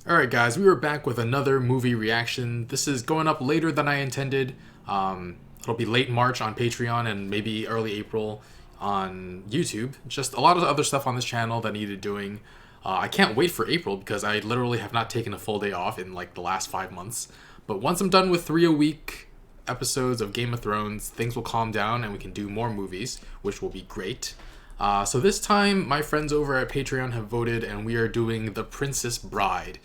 Alright guys, we are back with another movie reaction. This is going up later than I intended. It'll be late March on Patreon and maybe early April on YouTube. Just a lot of other stuff on this channel that needed doing. I can't wait for April because I literally have not taken a full day off in like the last 5 months. But once I'm done with 3 a week episodes of Game of Thrones, things will calm down and we can do more movies, which will be great. So this time, my friends over at Patreon have voted and we are doing The Princess Bride.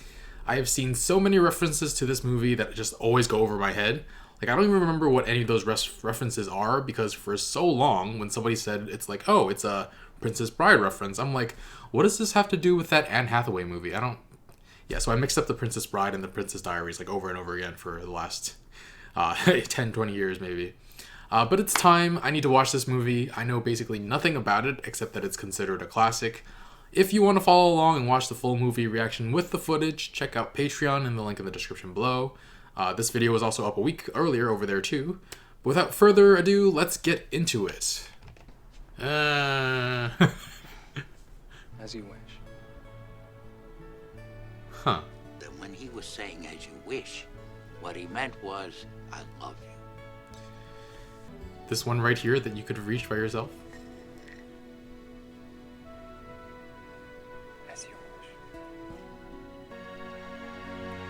I have seen so many references to this movie that just always go over my head. Like, I don't even remember what any of those references are because for so long, when somebody said it's like, oh, it's a Princess Bride reference, I'm like, what does this have to do with that Anne Hathaway movie? Yeah, so I mixed up The Princess Bride and The Princess Diaries like over and over again for the last 10, 20 years maybe. But it's time. I need to watch this movie. I know basically nothing about it except that it's considered a classic. If you want to follow along and watch the full movie reaction with the footage, check out Patreon in the link in the description below. This video was also up a week earlier over there too. But without further ado, let's get into it. As you wish. Huh. Then when he was saying as you wish, what he meant was, I love you. This one right here that you could have reached by yourself? As you wish.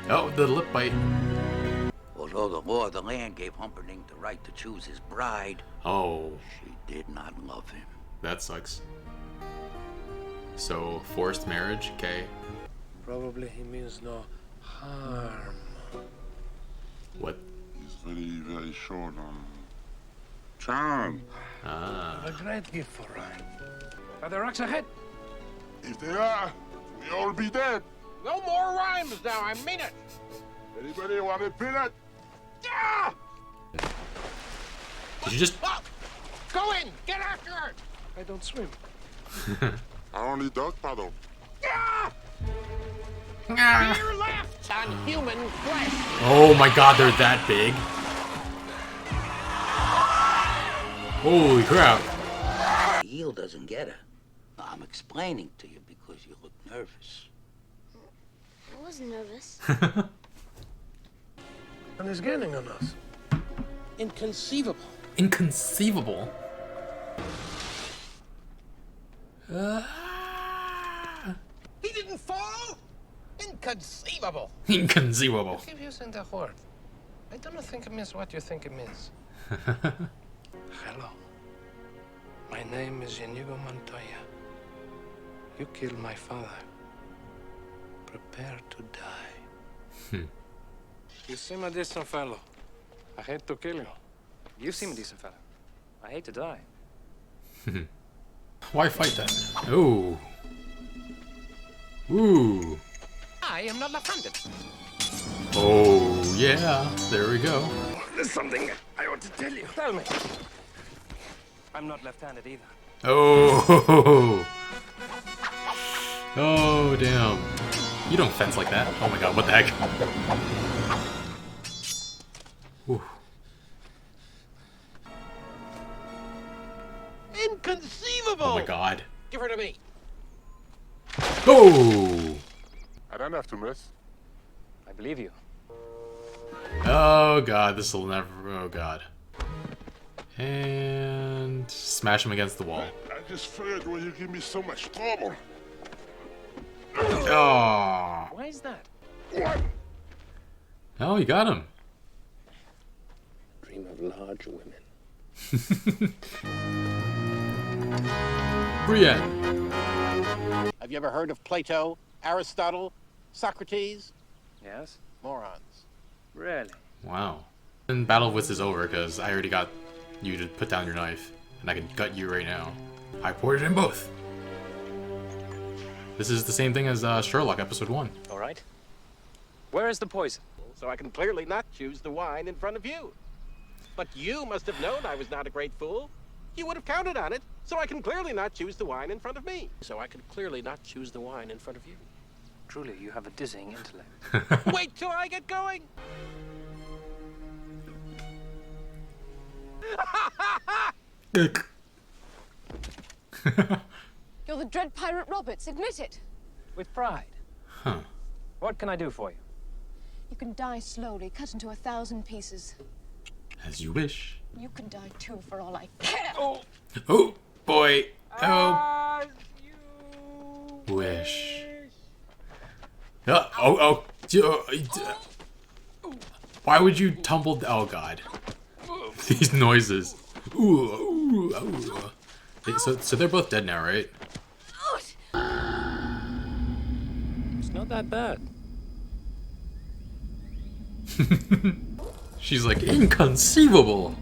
Oh, the lip bite. Although the law of the land gave Humperdinck the right to choose his bride, Oh, she did not love him. that sucks. So, forced marriage? Okay. Probably he means no harm. What? He's very, very short on charm. Ah. A great gift for Ryan. Are there rocks ahead? If they are, we all be dead. No more rhymes now, I mean it! Anybody want a peanut? Ah! Did you just... Ah! Go in! Get after her! I don't swim. I only dog paddle. Ah! Ah. Fear laughs on human flesh! Oh my god, they're that big. Holy crap. Heel doesn't get her. I'm explaining to you because you look nervous. I wasn't nervous. And he's gaining on us. Inconceivable. Inconceivable. He didn't fall? Inconceivable. Inconceivable. Keep using the word. I don't think it means what you think it means. Hello. My name is Inigo Montoya. You killed my father. Prepare to die. You seem a decent fellow. I hate to kill you. You seem a decent fella. I hate to die. Why fight then? Oh. Ooh. I am not left-handed. Oh, yeah. There we go. There's something I ought to tell you. Tell me. I'm not left-handed either. Oh. Oh, damn. You don't fence like that. Oh my god, what the heck? Ooh. Inconceivable! Oh my god. Give her to me. Oh! I don't have to miss. I believe you. Oh god, this will never... Oh god. And... smash him against the wall. I just figured when you give me so much trouble. Oh! Why is that? Oh, you got him. Dream of large women. Brienne. Have you ever heard of Plato, Aristotle, Socrates? Yes? Morons. Really? Wow. And Battle of Wits is over because I already got you to put down your knife. And I can gut you right now. I poured it in both. This is the same thing as Sherlock episode 1. All right. Where is the poison? So I can clearly not choose the wine in front of you. But you must have known I was not a great fool. You would have counted on it, so I can clearly not choose the wine in front of me. So I can clearly not choose the wine in front of you. Truly, you have a dizzying intellect. Wait till I get going! You're the dread pirate Roberts, admit it. With pride. Huh. What What can I do for you? You can die slowly, cut into 1,000 pieces. As you wish. You can die too, for all I care. Oh boy. Oh. Wish. Why would you tumble? Oh god. These noises. So they're both dead now, right? It's not that bad. She's like, inconceivable.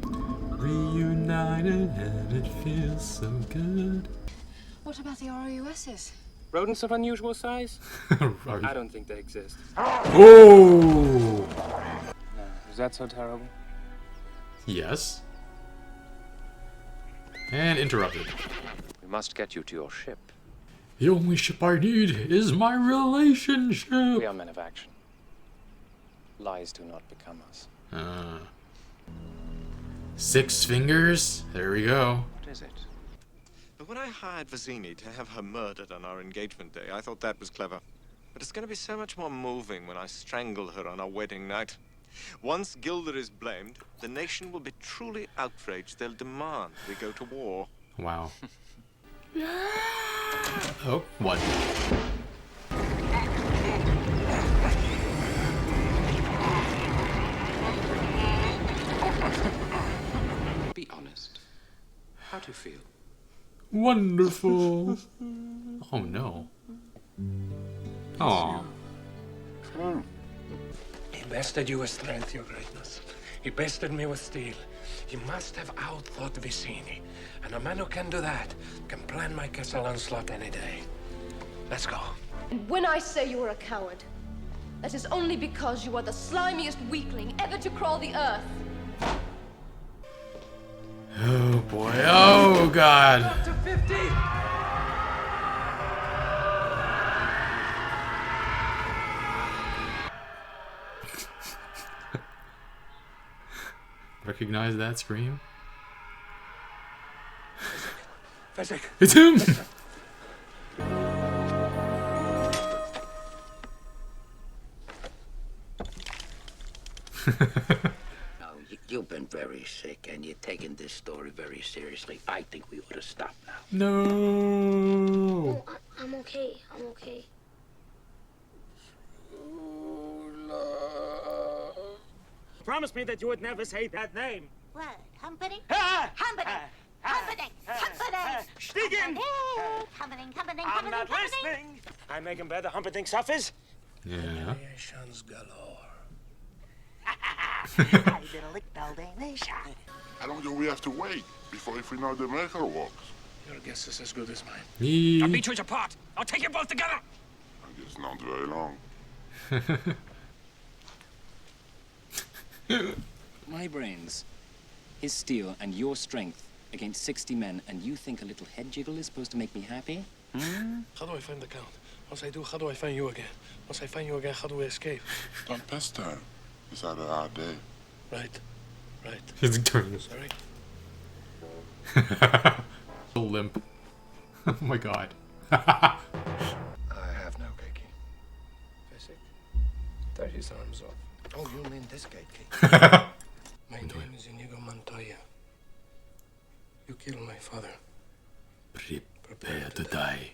Reunited and it feels so good. What about the ROUSs? Rodents of unusual size? I don't think they exist. Oh! No, is that so terrible? Yes. And interrupted. We must get you to your ship. The only ship I need is my relationship. We are men of action. Lies do not become us. 6 fingers. There we go. What is it? But when I hired Vizzini to have her murdered on our engagement day, I thought that was clever. But it's going to be so much more moving when I strangle her on our wedding night. Once Gilder is blamed, the nation will be truly outraged. They'll demand we go to war. Wow. Oh, what? Be honest. How do you feel? Wonderful. Oh no. Oh. He bested you with strength, your greatness. He bested me with steel. He must have outthought Vizzini. And a man who can do that can plan my castle onslaught any day. Let's go. And when I say you are a coward, that is only because you are the slimiest weakling ever to crawl the earth. Oh boy. Oh god. Up to 50! Recognize that scream? Fezzik. It's him! No, you've been very sick, and you're taking this story very seriously. I think we ought to stop now. No. I'm okay. I'm okay. Promise me that you would never say that name. What? Humperdinck? Ah! Humperdinck! Humperdinck! Humperdinck! Stiegen! Humperdinck! Humperdinck! I'm not Humperdinck! listening. I make him bear the Humperdinck suffers. Yeah. Creations galore. How you gonna lick Dalmatian? How long do we have to wait before if we know the maker walks? Your guess is as good as mine. I'll beat you apart. I'll take you both together. I guess not very long. My brains, his steel and your strength against 60 men, and you think a little head jiggle is supposed to make me happy? How do I find the Count? Once I do, how do I find you again? Once I find you again, how do we escape? Don't pester. It's out of our day. Right. Right. He's turning. Sorry. So limp. Oh my god. I have no keiki. Fezzik, tear his arms off. Oh, you mean this gate key? My name is Inigo Montoya. You killed my father. Prepare to die.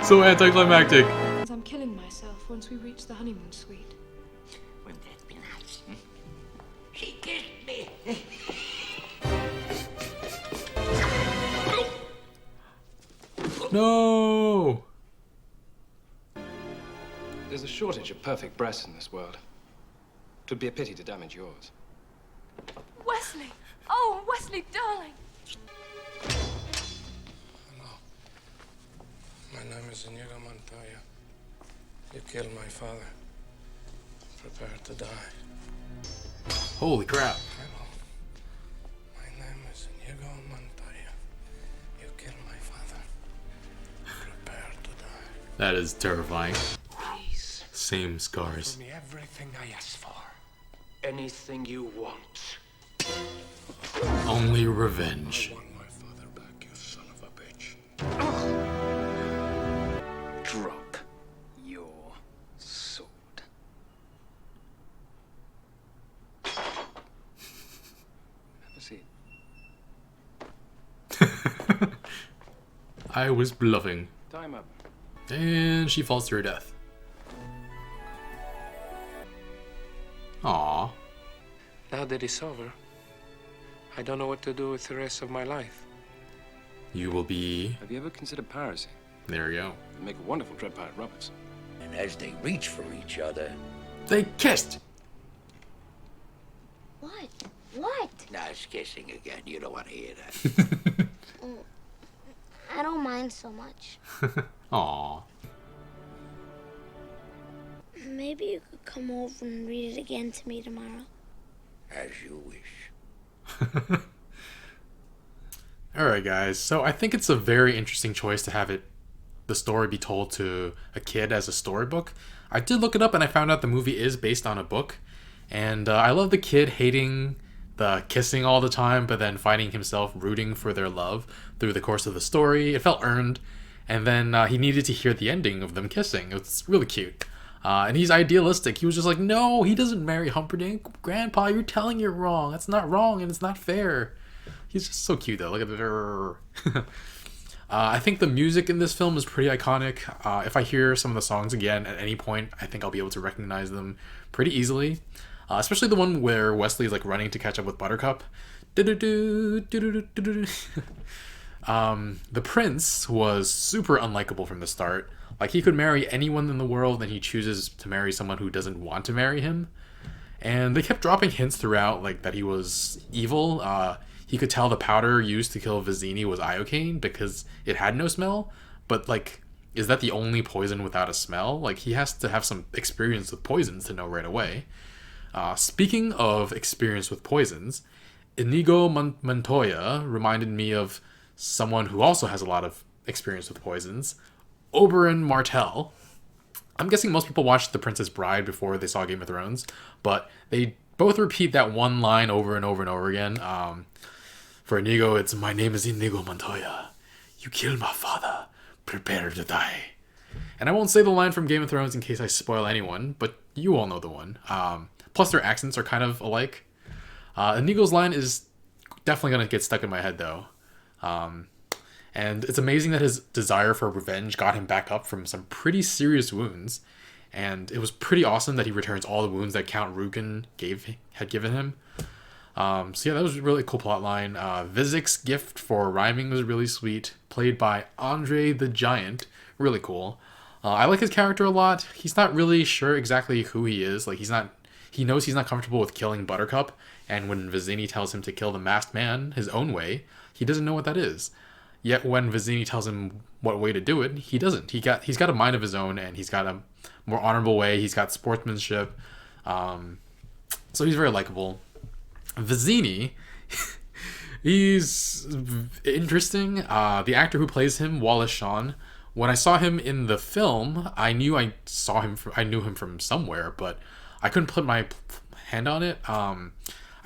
So anticlimactic. I'm killing myself once we reach the honeymoon suite. Wouldn't that be nice? She kissed me. No. There's a shortage of perfect breasts in this world. It would be a pity to damage yours. Wesley! Oh, Wesley, darling! Hello. My name is Inigo Montoya. You killed my father. Prepare to die. Holy crap. Hello. My name is Inigo Montoya. You killed my father. Prepare to die. That is terrifying. Please. Same scars. Offer me everything I ask for. Anything you want. Only I revenge. want my father back, you son of a bitch. drop your sword. Have a seat. I was bluffing. Time up. And she falls to her death. Aww. Now that it's over, I don't know what to do with the rest of my life. You will be... Have you ever considered piracy? There we go. It'd make a wonderful dread pirate robbers. And as they reach for each other... They kissed! What? What? Now it's kissing again. You don't want to hear that. I don't mind so much. Aww. Maybe you could come over and read it again to me tomorrow. As you wish. Alright guys, so I think it's a very interesting choice to have the story be told to a kid as a storybook. I did look it up and I found out the movie is based on a book. And I love the kid hating the kissing all the time, but then finding himself rooting for their love through the course of the story. It felt earned. And then he needed to hear the ending of them kissing. It's really cute. And he's idealistic. He was just like, no, he doesn't marry Humperdinck. Grandpa, you're telling it wrong. That's not wrong and it's not fair. He's just so cute though. Look at the... I think the music in this film is pretty iconic. If I hear some of the songs again at any point, I think I'll be able to recognize them pretty easily. Especially the one where Wesley is like running to catch up with Buttercup. The prince was super unlikable from the start. Like, he could marry anyone in the world and he chooses to marry someone who doesn't want to marry him. And they kept dropping hints throughout, like, that he was evil. He could tell the powder used to kill Vizzini was iocane because it had no smell. But, like, is that the only poison without a smell? Like, he has to have some experience with poisons to know right away. Speaking of experience with poisons, Inigo Montoya reminded me of someone who also has a lot of experience with poisons, Oberyn Martell. I'm guessing most people watched The Princess Bride before they saw Game of Thrones, but they both repeat that one line over and over and over again. For Inigo, it's, "My name is Inigo Montoya. You killed my father. Prepare to die." And I won't say the line from Game of Thrones in case I spoil anyone, but you all know the one. Plus their accents are kind of alike. Inigo's line is definitely going to get stuck in my head though. And it's amazing that his desire for revenge got him back up from some pretty serious wounds. And it was pretty awesome that he returns all the wounds that Count Rugen had given him. So yeah, that was a really cool plotline. Vizic's gift for rhyming was really sweet. Played by Andre the Giant. Really cool. I like his character a lot. He's not really sure exactly who he is. Like, he knows he's not comfortable with killing Buttercup. And when Vizzini tells him to kill the masked man his own way, he doesn't know what that is. Yet when Vizzini tells him what way to do it, he doesn't. He's got a mind of his own, and he's got a more honorable way. He's got sportsmanship. So he's very likable. Vizzini, he's interesting. The actor who plays him, Wallace Shawn, when I saw him in the film, I knew him from somewhere, but I couldn't put my hand on it. I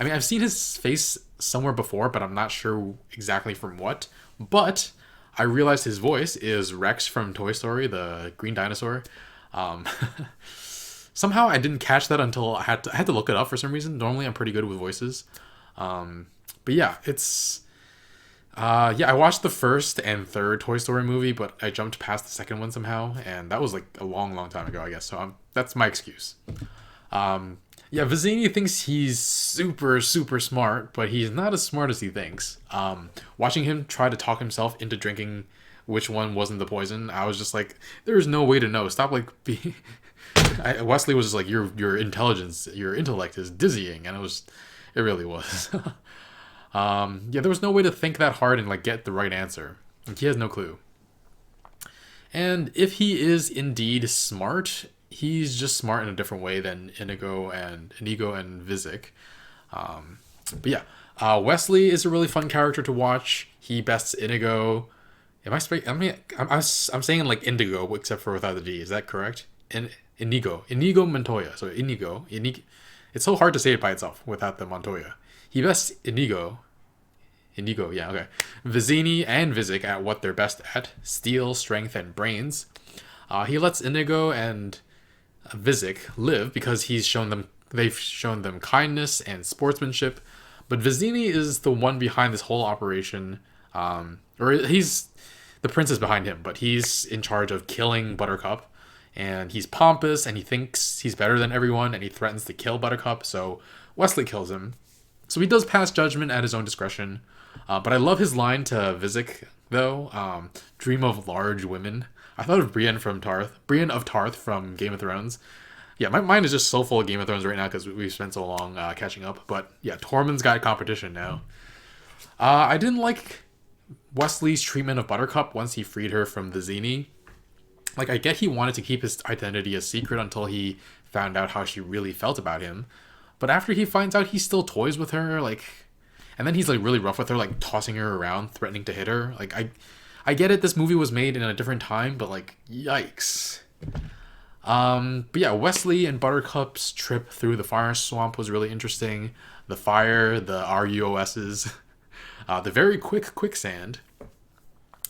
mean, I've seen his face somewhere before, but I'm not sure exactly from what. But I realized his voice is Rex from Toy Story, the green dinosaur. Somehow I didn't catch that until I had to look it up for some reason. Normally I'm pretty good with voices. But yeah, it's... I watched the first and third Toy Story movie, but I jumped past the second one somehow, and that was like a long, long time ago, I guess. So that's my excuse. Vizzini thinks he's super, super smart, but he's not as smart as he thinks. Watching him try to talk himself into drinking which one wasn't the poison, I was just like, there's no way to know. Stop being... Wesley was just like, your intelligence, your intellect is dizzying, and it really was. There was no way to think that hard and get the right answer. He has no clue. And if he is indeed smart, he's just smart in a different way than Inigo and Vizic. Wesley is a really fun character to watch. He bests Inigo. I'm saying like Indigo, except for without the D. Is that correct? Inigo Montoya. So Inigo. It's so hard to say it by itself without the Montoya. He bests Inigo, yeah, okay. Vizzini and Vizic at what they're best at: steel, strength, and brains. He lets Inigo and Vizic live because they've shown them kindness and sportsmanship. But Vizzini is the one behind this whole operation. Or he's the prince is behind him, but he's in charge of killing Buttercup. And he's pompous and he thinks he's better than everyone and he threatens to kill Buttercup. So Wesley kills him. So he does pass judgment at his own discretion. But I love his line to Vizic, though. Dream of large women. I thought of Brienne of Tarth from Game of Thrones. Yeah, my mind is just so full of Game of Thrones right now because we've spent so long catching up. But yeah, Tormund's got competition now. I didn't like Wesley's treatment of Buttercup once he freed her from Vizzini. Like, I get he wanted to keep his identity a secret until he found out how she really felt about him. But after he finds out he still toys with her, like... And then he's, like, really rough with her, like, tossing her around, threatening to hit her. Like, I get it, this movie was made in a different time, but, like, yikes. But yeah, Wesley and Buttercup's trip through the fire swamp was really interesting. The fire, the RUOSs, the very quick quicksand.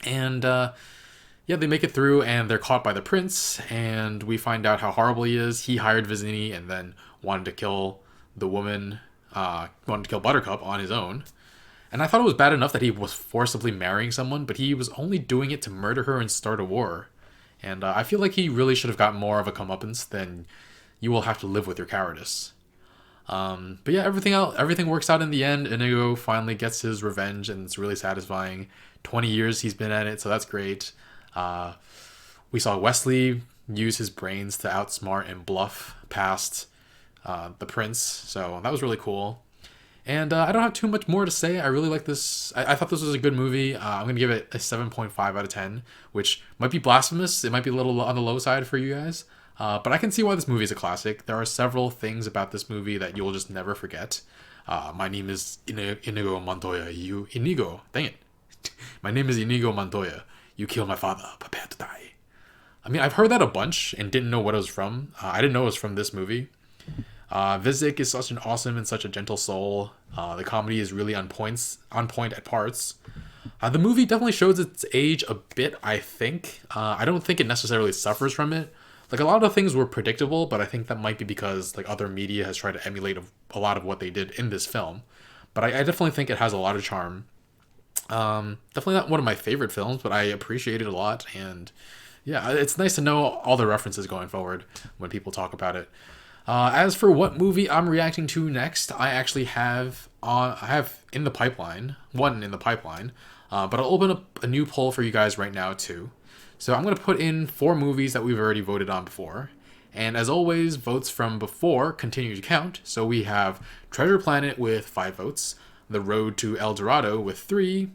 And, yeah, they make it through and they're caught by the prince, and we find out how horrible he is. He hired Vizzini and then wanted to kill the woman, wanted to kill Buttercup on his own. And I thought it was bad enough that he was forcibly marrying someone, but he was only doing it to murder her and start a war. And I feel like he really should have gotten more of a comeuppance than you will have to live with your cowardice. But yeah, everything works out in the end. Inigo finally gets his revenge and it's really satisfying. 20 years he's been at it, so that's great. We saw Wesley use his brains to outsmart and bluff past the prince, so that was really cool. And I don't have too much more to say. I really like this. I thought this was a good movie. I'm going to give it a 7.5 out of 10, which might be blasphemous. It might be a little on the low side for you guys. But I can see why this movie is a classic. There are several things about this movie that you'll just never forget. My name is Inigo Montoya. Inigo. Dang it. My name is Inigo Montoya. You killed my father. Prepare to die. I mean, I've heard that a bunch and didn't know what it was from. I didn't know it was from this movie. Vizic is such an awesome and such a gentle soul. The comedy is really on point at parts. The movie definitely shows its age a bit, I think. I don't think it necessarily suffers from it. Like, a lot of things were predictable, but I think that might be because like other media has tried to emulate a lot of what they did in this film. But I definitely think it has a lot of charm. Definitely not one of my favorite films, but I appreciate it a lot. And yeah, it's nice to know all the references going forward when people talk about it. As for what movie I'm reacting to next, I actually have in the pipeline, but I'll open up a new poll for you guys right now too. So I'm going to put in 4 movies that we've already voted on before. And as always, votes from before continue to count. So we have Treasure Planet with 5 votes, The Road to El Dorado with 3,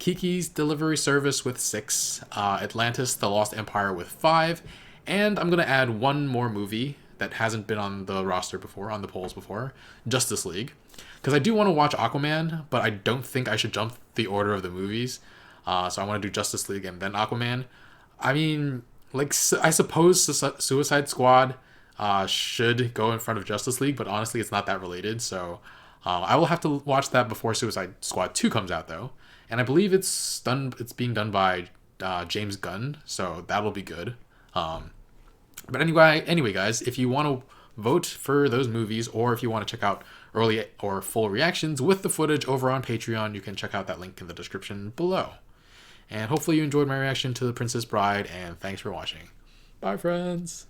Kiki's Delivery Service with 6, Atlantis: The Lost Empire with 5, and I'm going to add one more movie that hasn't been on the roster before, on the polls before, Justice League. Because I do want to watch Aquaman, but I don't think I should jump the order of the movies. So I want to do Justice League and then Aquaman. I mean, like, I suppose Suicide Squad should go in front of Justice League, but honestly, it's not that related. So I will have to watch that before Suicide Squad 2 comes out, though. And I believe it's being done by James Gunn, so that'll be good. But anyway, guys, if you want to vote for those movies, or if you want to check out early or full reactions with the footage over on Patreon, you can check out that link in the description below. And hopefully you enjoyed my reaction to The Princess Bride, and thanks for watching. Bye, friends!